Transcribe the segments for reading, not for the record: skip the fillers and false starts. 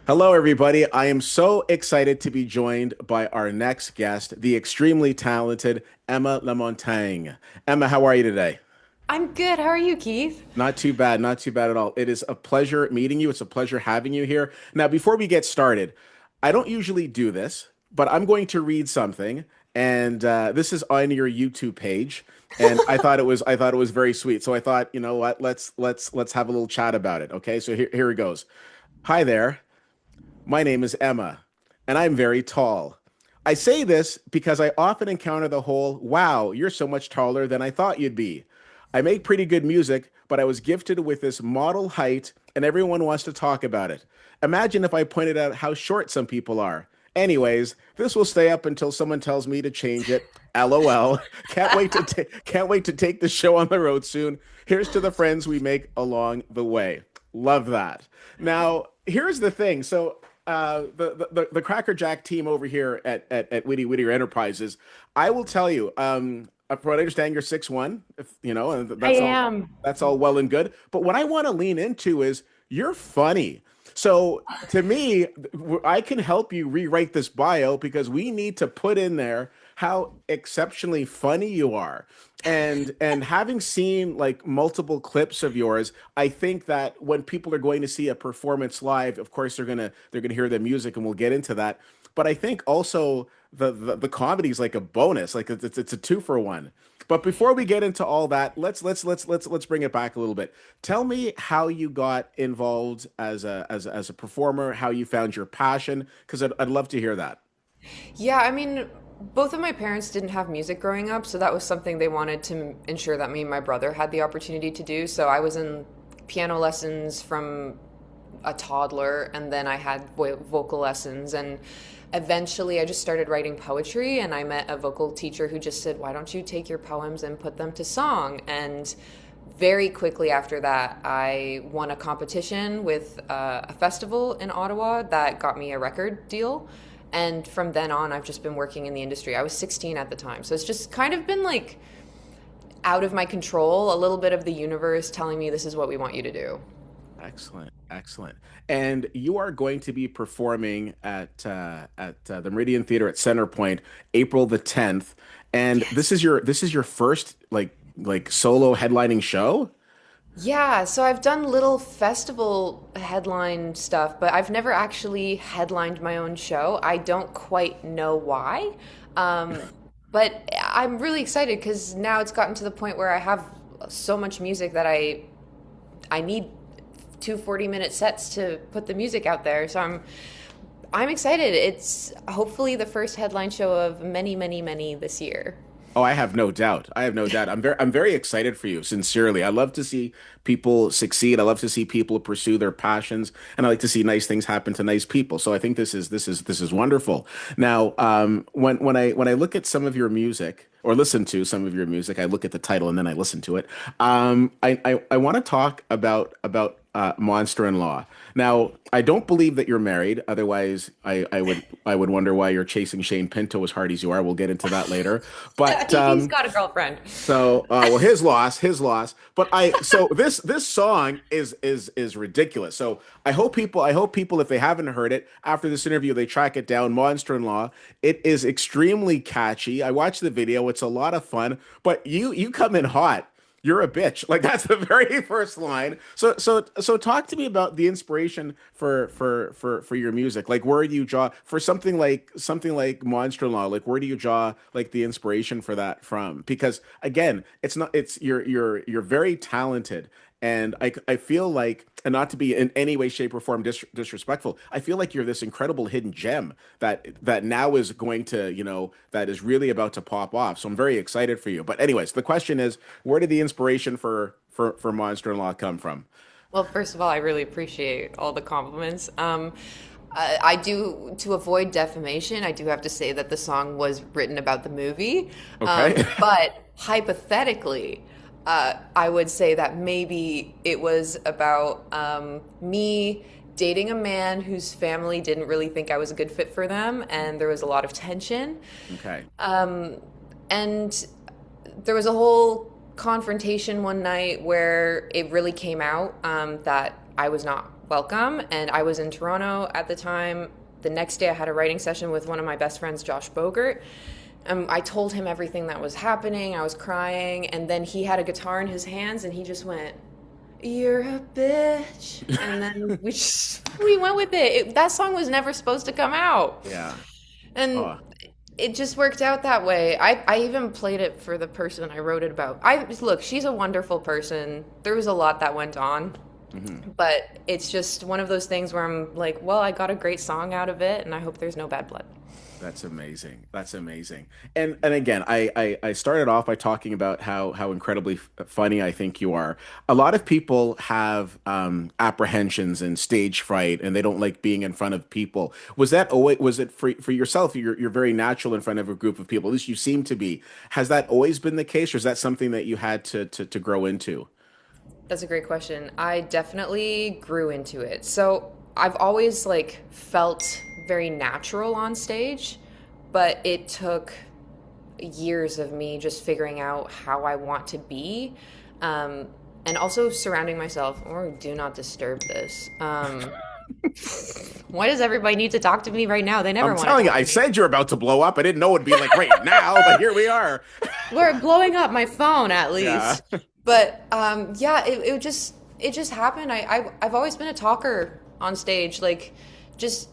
Hello, everybody. I am so excited to be joined by our next guest, the extremely talented Emma Lamontagne. Emma, how are you today? I'm good. How are you, Keith? Not too bad, not too bad at all. It is a pleasure meeting you. It's a pleasure having you here. Now, before we get started, I don't usually do this, but I'm going to read something, and this is on your YouTube page, and I thought it was very sweet. So I thought, you know what? Let's have a little chat about it. Okay, so here it goes. Hi there. My name is Emma, and I'm very tall. I say this because I often encounter the whole, wow, you're so much taller than I thought you'd be. I make pretty good music, but I was gifted with this model height, and everyone wants to talk about it. Imagine if I pointed out how short some people are. Anyways, this will stay up until someone tells me to change it. LOL. Can't wait to take the show on the road soon. Here's to the friends we make along the way. Love that. Now, here's the thing. So the Cracker Jack team over here at Witty Whittier Enterprises, I will tell you, from what I understand, you're 6'1", if you know, and I that's all am. that's all well and good. But what I want to lean into is you're funny. So to me, I can help you rewrite this bio because we need to put in there how exceptionally funny you are. And having seen like multiple clips of yours, I think that when people are going to see a performance live, of course they're gonna hear the music, and we'll get into that. But I think also the comedy is like a bonus, like it's a two for one. But before we get into all that, let's bring it back a little bit. Tell me how you got involved as a performer, how you found your passion, because I'd love to hear that. Yeah, I mean, both of my parents didn't have music growing up, so that was something they wanted to ensure that me and my brother had the opportunity to do. So I was in piano lessons from a toddler, and then I had vocal lessons, and eventually I just started writing poetry, and I met a vocal teacher who just said, "Why don't you take your poems and put them to song?" And very quickly after that, I won a competition with a festival in Ottawa that got me a record deal. And from then on, I've just been working in the industry. I was 16 at the time. So it's just kind of been like out of my control, a little bit of the universe telling me this is what we want you to do. Excellent, excellent. And you are going to be performing at the Meridian Theatre at Centrepointe, April the 10th. And Yes. this is your first like solo headlining show? Yeah, so I've done little festival headline stuff, but I've never actually headlined my own show. I don't quite know why. Um, but I'm really excited because now it's gotten to the point where I have so much music that I need two 40-minute sets to put the music out there. So I'm excited. It's hopefully the first headline show of many, many, many this year. Oh, I have no doubt. I have no doubt. I'm very excited for you, sincerely. I love to see people succeed. I love to see people pursue their passions, and I like to see nice things happen to nice people. So I think this is wonderful. Now, when I look at some of your music or listen to some of your music, I look at the title and then I listen to it. I want to talk about Monster-in-Law. Now, I don't believe that you're married. Otherwise, I would wonder why you're chasing Shane Pinto as hard as you are. We'll get into that later. But He's got a girlfriend. well, his loss, his loss. But this song is ridiculous. So I hope people, if they haven't heard it after this interview, they track it down. Monster-in-Law. It is extremely catchy. I watched the video. It's a lot of fun. But you come in hot. You're a bitch. Like that's the very first line. So talk to me about the inspiration for your music. Like where do you draw for something like Monster-in-Law? Like where do you draw like the inspiration for that from? Because again, it's not it's you're very talented, and I feel like, and not to be in any way, shape, or form disrespectful, I feel like you're this incredible hidden gem that now is going to, that is really about to pop off. So I'm very excited for you. But anyways, the question is, where did the inspiration for Monster-in-Law come from? Well, first of all, I really appreciate all the compliments. I do, to avoid defamation, I do have to say that the song was written about the movie. Okay. But hypothetically, I would say that maybe it was about me dating a man whose family didn't really think I was a good fit for them, and there was a lot of tension. Okay. And there was a whole confrontation one night where it really came out that I was not welcome. And I was in Toronto at the time. The next day, I had a writing session with one of my best friends, Josh Bogert. I told him everything that was happening. I was crying. And then he had a guitar in his hands and he just went, "You're a bitch." And then we went with it. That song was never supposed to come out. Yeah. And Oh. it just worked out that way. I even played it for the person I wrote it about. Look, she's a wonderful person. There was a lot that went on, Mhm. but it's just one of those things where I'm like, well, I got a great song out of it, and I hope there's no bad blood. That's amazing. That's amazing. And again, I started off by talking about how incredibly funny I think you are. A lot of people have apprehensions and stage fright, and they don't like being in front of people. Was that always, was it for yourself? You're very natural in front of a group of people. At least you seem to be. Has that always been the case, or is that something that you had to grow into? That's a great question. I definitely grew into it. So I've always like felt very natural on stage, but it took years of me just figuring out how I want to be. And also surrounding myself, or do not disturb this. Why does everybody need to talk to me right now? They never I'm want to telling you, talk I to me. said you're about to blow up. I didn't know it'd be like right now, but here we are. We're blowing up my phone at Yeah. least. But yeah, it just happened. I've always been a talker on stage, like just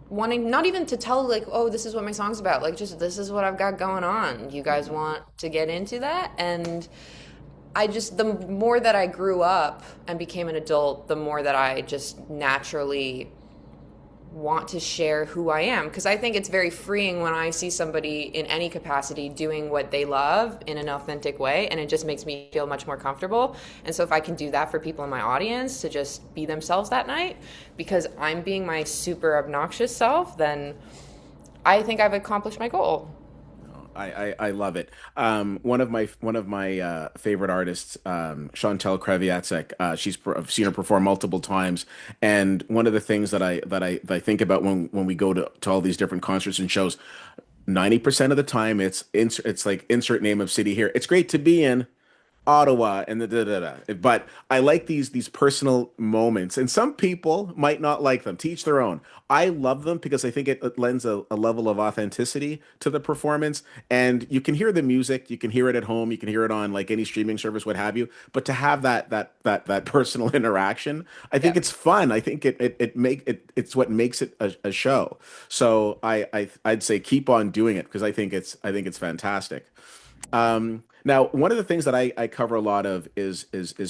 wanting not even to tell like, oh, this is what my song's about. Like just this is what I've got going on. You guys want to get into that? And I just the more that I grew up and became an adult, the more that I just naturally want to share who I am, because I think it's very freeing when I see somebody in any capacity doing what they love in an authentic way, and it just makes me feel much more comfortable. And so if I can do that for people in my audience to just be themselves that night because I'm being my super obnoxious self, then I think I've accomplished my goal. I love it. One of my favorite artists, Chantel Kreviatsek. I've seen her perform multiple times, and one of the things that I think about when we go to all these different concerts and shows, 90% of the time it's like insert name of city here. It's great to be in Ottawa and the da da da. But I like these personal moments, and some people might not like them. To each their own. I love them because I think it lends a level of authenticity to the performance, and you can hear the music, you can hear it at home, you can hear it on like any streaming service, what have you. But to have that personal interaction, I think Yeah. it's fun. I think it's what makes it a show. So I'd say keep on doing it because I think it's fantastic. Now, one of the things that I cover a lot of is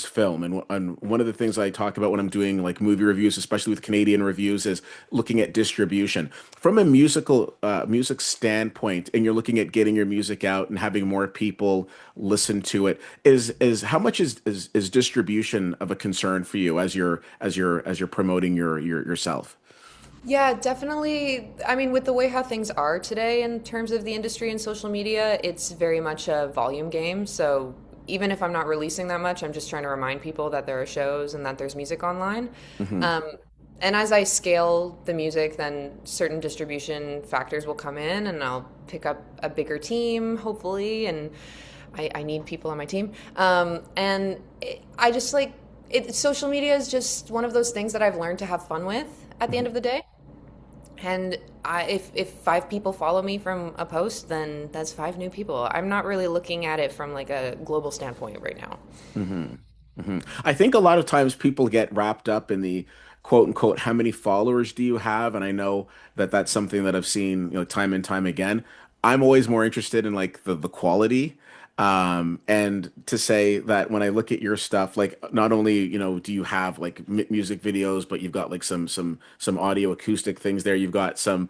film, and one of the things I talk about when I'm doing like movie reviews, especially with Canadian reviews, is looking at distribution from a music standpoint, and you're looking at getting your music out and having more people listen to it. Is how much is distribution of a concern for you as you're promoting yourself? Yeah, definitely. I mean, with the way how things are today in terms of the industry and social media, it's very much a volume game. So even if I'm not releasing that much, I'm just trying to remind people that there are shows and that there's music online. Hmm. Um, and as I scale the music, then certain distribution factors will come in and I'll pick up a bigger team, hopefully. And I need people on my team. I just like it. Social media is just one of those things that I've learned to have fun with at the end of the day. And if five people follow me from a post, then that's five new people. I'm not really looking at it from like a global standpoint right now. Hmm. Hmm. I think a lot of times people get wrapped up in the quote unquote, how many followers do you have? And I know that that's something that I've seen, time and time again. I'm always more interested in like the quality. And to say that when I look at your stuff, like not only, do you have like m music videos, but you've got like some audio acoustic things there. You've got some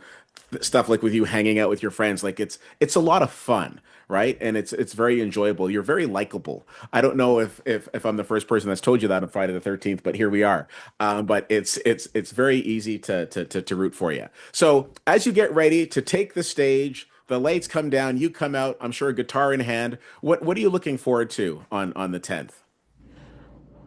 stuff like with you hanging out with your friends. Like it's a lot of fun, right? And it's very enjoyable. You're very likable. I don't know if I'm the first person that's told you that on Friday the 13th, but here we are. But it's very easy to root for you. So as you get ready to take the stage, the lights come down, you come out, I'm sure a guitar in hand. What are you looking forward to on the 10th?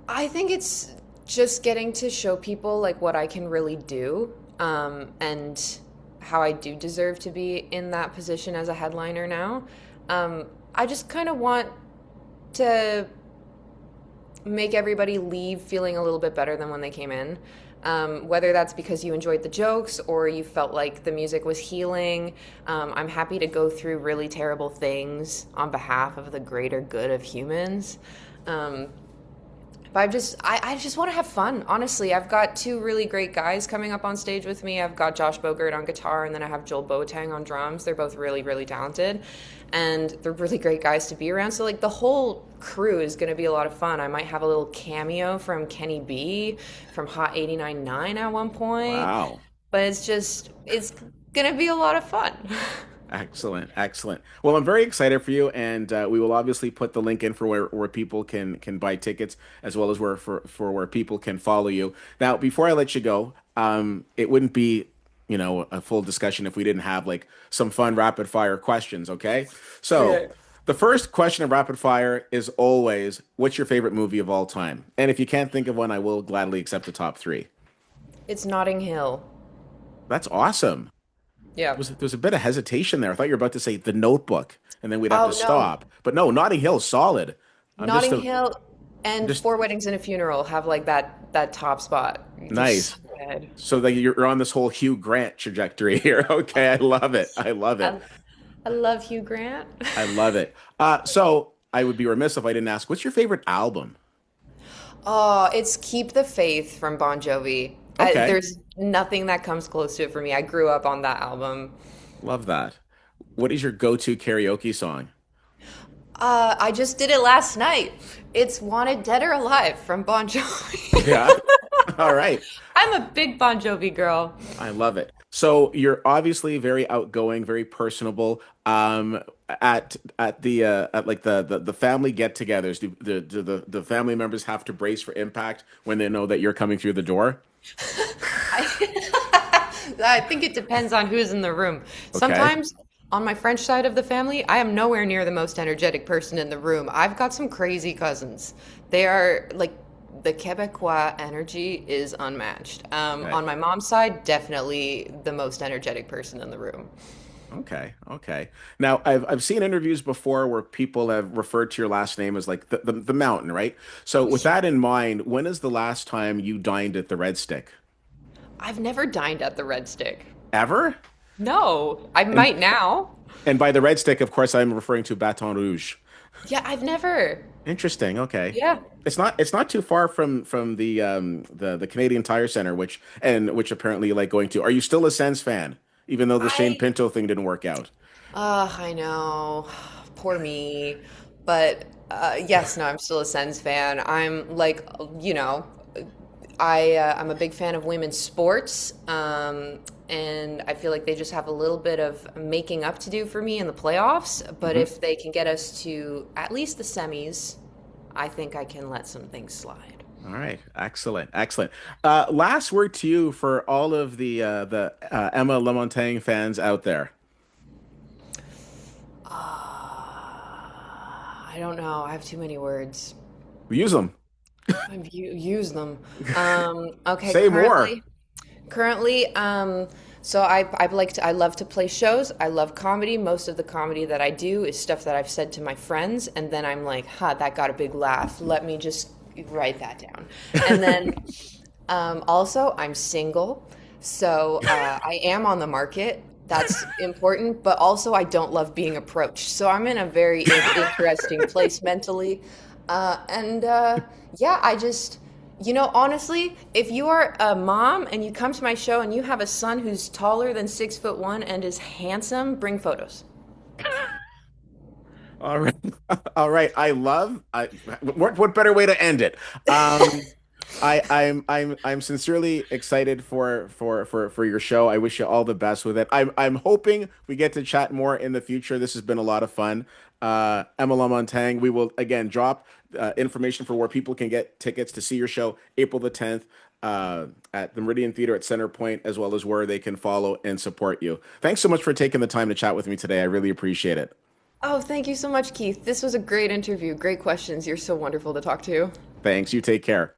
I think it's just getting to show people like what I can really do, and how I do deserve to be in that position as a headliner now. I just kind of want to make everybody leave feeling a little bit better than when they came in. Whether that's because you enjoyed the jokes or you felt like the music was healing. I'm happy to go through really terrible things on behalf of the greater good of humans. Um, but I just want to have fun. Honestly, I've got two really great guys coming up on stage with me. I've got Josh Bogert on guitar, and then I have Joel Boateng on drums. They're both really, really talented, and they're really great guys to be around. So like the whole crew is going to be a lot of fun. I might have a little cameo from Kenny B from Hot 89.9 at one point, Wow. but it's going to be a lot of fun. Excellent, excellent. Well, I'm very excited for you, and we will obviously put the link in for where people can buy tickets, as well as where for where people can follow you. Now, before I let you go, it wouldn't be, a full discussion if we didn't have like some fun rapid fire questions. Okay, so Okay. the first question of rapid fire is always, what's your favorite movie of all time? And if you can't think of one, I will gladly accept the top three. It's Notting Hill. That's awesome. Yeah. There was a bit of hesitation there. I thought you were about to say The Notebook, and then we'd have to Oh no, stop. But no, Notting Hill's solid. I'm just Notting a Hill and just Four Weddings and a Funeral have like that top spot. They're so nice. good. So that you're on this whole Hugh Grant trajectory here. Okay, I love it. I love it. I, I love Hugh Grant. I love it. So I would be remiss if I didn't ask, what's your favorite album? Oh, it's Keep the Faith from Bon Jovi. Okay, There's nothing that comes close to it for me. I grew up on that album. love that. What is your go-to karaoke song? I just did it last night. It's Wanted Dead or Alive from Bon Jovi. Yeah. All right. I'm a big Bon Jovi girl. I love it. So you're obviously very outgoing, very personable. At the at like the family get-togethers, do the family members have to brace for impact when they know that you're coming through the door? I think it depends on who's in the room. Okay. Sometimes on my French side of the family, I am nowhere near the most energetic person in the room. I've got some crazy cousins. They are like the Quebecois energy is unmatched. Okay. On my mom's side, definitely the most energetic person in the room. Okay. Okay. Now I've seen interviews before where people have referred to your last name as like the mountain, right? So with that in mind, when is the last time you dined at the Red Stick? I've never dined at the Red Stick. Ever? No, I And might now. and by the Red Stick, of course, I'm referring to Baton Rouge. Yeah, I've never. Interesting. Okay. Yeah. It's not too far from the Canadian Tire Center, which apparently you like going to. Are you still a Sens fan, even though the Shane I Pinto thing didn't work out? I know. Poor me. But yes, no, I'm still a Sens fan. I'm like, you know, I'm a big fan of women's sports, and I feel like they just have a little bit of making up to do for me in the playoffs. But Hmm. if they can get us to at least the semis, I think I can let some things slide. All right, excellent, excellent. Last word to you for all of the Emma Lamontagne fans out there. I don't know. I have too many words. Use them. I've used them. Okay, Say more. currently, so I love to play shows. I love comedy. Most of the comedy that I do is stuff that I've said to my friends, and then I'm like, "Ha, that got a big laugh. Let me just write that down." And then also, I'm single, so I am on the market. That's important, but also I don't love being approached. So I'm in a very interesting place mentally. And yeah, honestly, if you are a mom and you come to my show and you have a son who's taller than 6'1" and is handsome, bring photos. All right, all right. What better way to end it? I'm sincerely excited for your show. I wish you all the best with it. I'm hoping we get to chat more in the future. This has been a lot of fun. Emma Lamontagne, we will again drop information for where people can get tickets to see your show April the 10th at the Meridian Theatre at Centrepointe, as well as where they can follow and support you. Thanks so much for taking the time to chat with me today. I really appreciate it. Oh, thank you so much, Keith. This was a great interview. Great questions. You're so wonderful to talk to. Thanks. You take care.